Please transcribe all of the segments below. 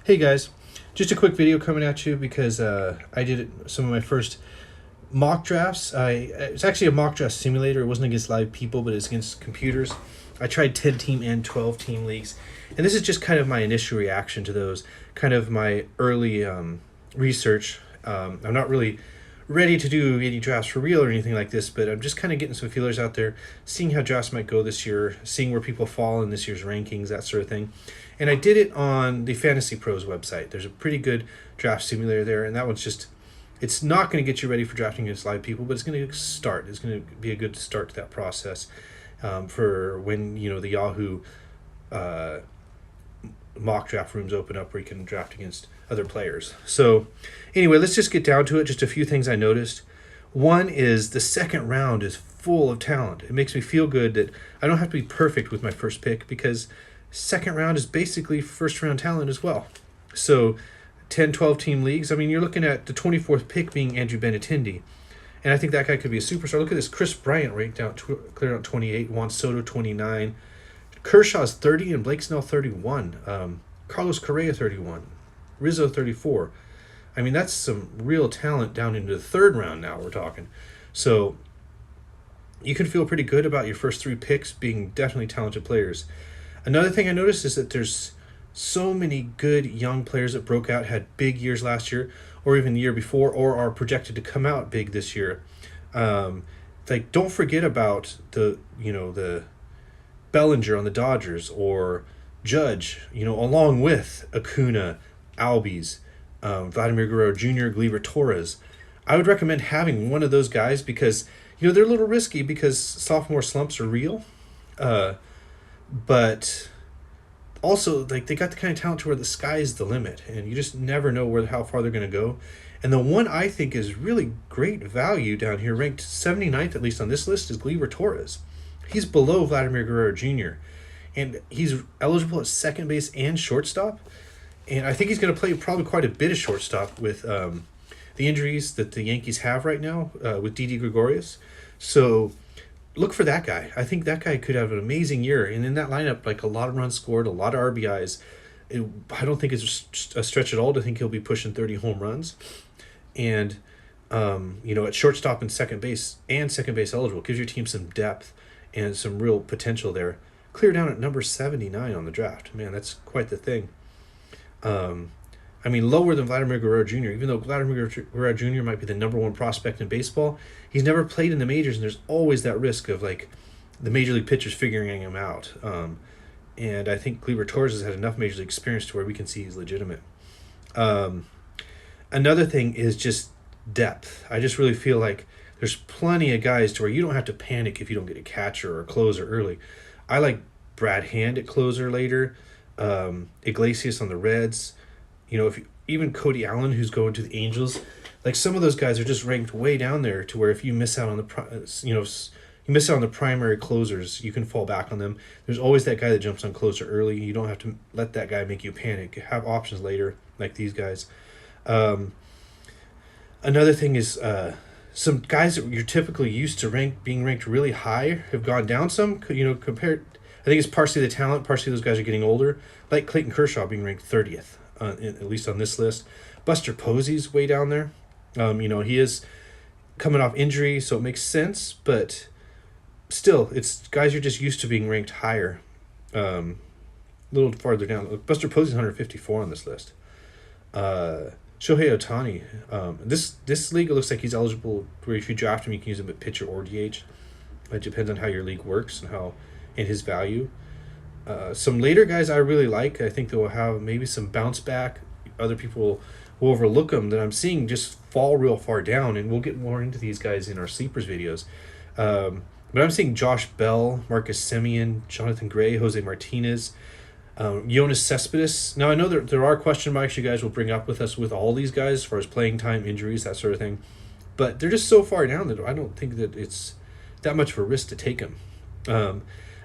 Hey guys, just a quick video coming at you because I did some of my first mock drafts. It's actually a mock draft simulator. It wasn't against live people, but it's against computers. I tried 10 team and 12 team leagues, and this is just kind of my initial reaction to those, kind of my early research. I'm not really ready to do any drafts for real or anything like this, but I'm just kind of getting some feelers out there, seeing how drafts might go this year, seeing where people fall in this year's rankings, that sort of thing. And I did it on the Fantasy Pros website. There's a pretty good draft simulator there, and that one's just, it's not going to get you ready for drafting against live people, but it's going to start. It's going to be a good start to that process for when, the Yahoo mock draft rooms open up where you can draft against other players. So anyway, let's just get down to it. Just a few things I noticed. One is the second round is full of talent. It makes me feel good that I don't have to be perfect with my first pick because second round is basically first round talent as well. So 10, 12 team leagues, I mean, you're looking at the 24th pick being Andrew Benintendi. And I think that guy could be a superstar. Look at this. Chris Bryant ranked out, cleared out 28, Juan Soto 29. Kershaw's 30 and Blake Snell 31. Carlos Correa 31. Rizzo 34. I mean, that's some real talent down into the third round now we're talking. So you can feel pretty good about your first three picks being definitely talented players. Another thing I noticed is that there's so many good young players that broke out, had big years last year or even the year before, or are projected to come out big this year. Don't forget about the Bellinger on the Dodgers or Judge, along with Acuna, Albies, Vladimir Guerrero Jr., Gleyber Torres. I would recommend having one of those guys because, they're a little risky because sophomore slumps are real. But also, they got the kind of talent to where the sky's the limit, and you just never know how far they're going to go. And the one I think is really great value down here, ranked 79th at least on this list, is Gleyber Torres. He's below Vladimir Guerrero Jr., and he's eligible at second base and shortstop. And I think he's going to play probably quite a bit of shortstop with the injuries that the Yankees have right now with Didi Gregorius. So look for that guy. I think that guy could have an amazing year. And in that lineup, a lot of runs scored, a lot of RBIs. I don't think it's a stretch at all to think he'll be pushing 30 home runs. And, at shortstop and second base eligible, gives your team some depth and some real potential there. Clear down at number 79 on the draft. Man, that's quite the thing. Lower than Vladimir Guerrero Jr., even though Vladimir Guerrero Jr. might be the number one prospect in baseball, he's never played in the majors, and there's always that risk of, the major league pitchers figuring him out. And I think Gleyber Torres has had enough major league experience to where we can see he's legitimate. Another thing is just depth. I just really feel like there's plenty of guys to where you don't have to panic if you don't get a catcher or a closer early. I like Brad Hand at closer later, Iglesias on the Reds. Even Cody Allen, who's going to the Angels, some of those guys are just ranked way down there to where if you miss out on the primary closers, you can fall back on them. There's always that guy that jumps on closer early. You don't have to let that guy make you panic. Have options later, like these guys. Another thing is some guys that you're typically used to being ranked really high have gone down some. Compared, I think it's partially the talent, partially those guys are getting older. Like Clayton Kershaw being ranked 30th. At least on this list. Buster Posey's way down there. He is coming off injury, so it makes sense, but still, it's guys you're just used to being ranked higher. A little farther down. Buster Posey's 154 on this list. Shohei Ohtani. This league, it looks like he's eligible where if you draft him, you can use him at pitcher or DH. It depends on how your league works and his value. Some later guys I really like. I think they will have maybe some bounce back. Other people will overlook them that I'm seeing just fall real far down, and we'll get more into these guys in our sleepers videos. But I'm seeing Josh Bell, Marcus Semien, Jonathan Gray, Jose Martinez, Yoenis Cespedes. Now I know there are question marks you guys will bring up with us with all these guys as far as playing time, injuries, that sort of thing. But they're just so far down that I don't think that it's that much of a risk to take them.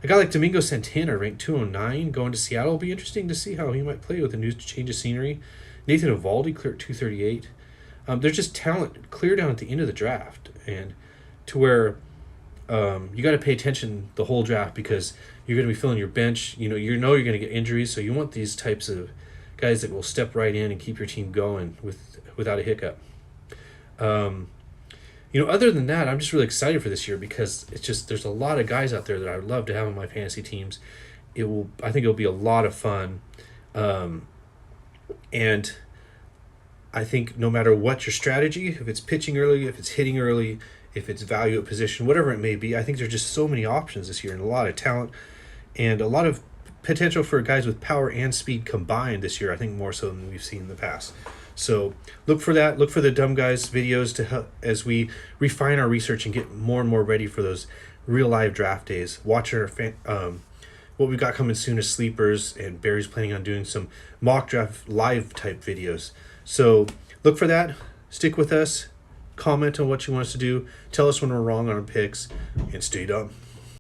A guy like Domingo Santana, ranked 209, going to Seattle. Will be interesting to see how he might play with a new change of scenery. Nathan Eovaldi, clear at 238. There's just talent clear down at the end of the draft, and to where you got to pay attention the whole draft because you're going to be filling your bench. You're going to get injuries, so you want these types of guys that will step right in and keep your team going without a hiccup. Other than that, I'm just really excited for this year because it's just there's a lot of guys out there that I would love to have on my fantasy teams. I think it'll be a lot of fun, and I think no matter what your strategy, if it's pitching early, if it's hitting early, if it's value at position, whatever it may be, I think there's just so many options this year and a lot of talent and a lot of potential for guys with power and speed combined this year. I think more so than we've seen in the past. So look for that. Look for the Dumb Guys videos to help as we refine our research and get more and more ready for those real live draft days. Watch our what we got coming soon is sleepers, and Barry's planning on doing some mock draft live type videos. So look for that. Stick with us. Comment on what you want us to do. Tell us when we're wrong on our picks, and stay dumb.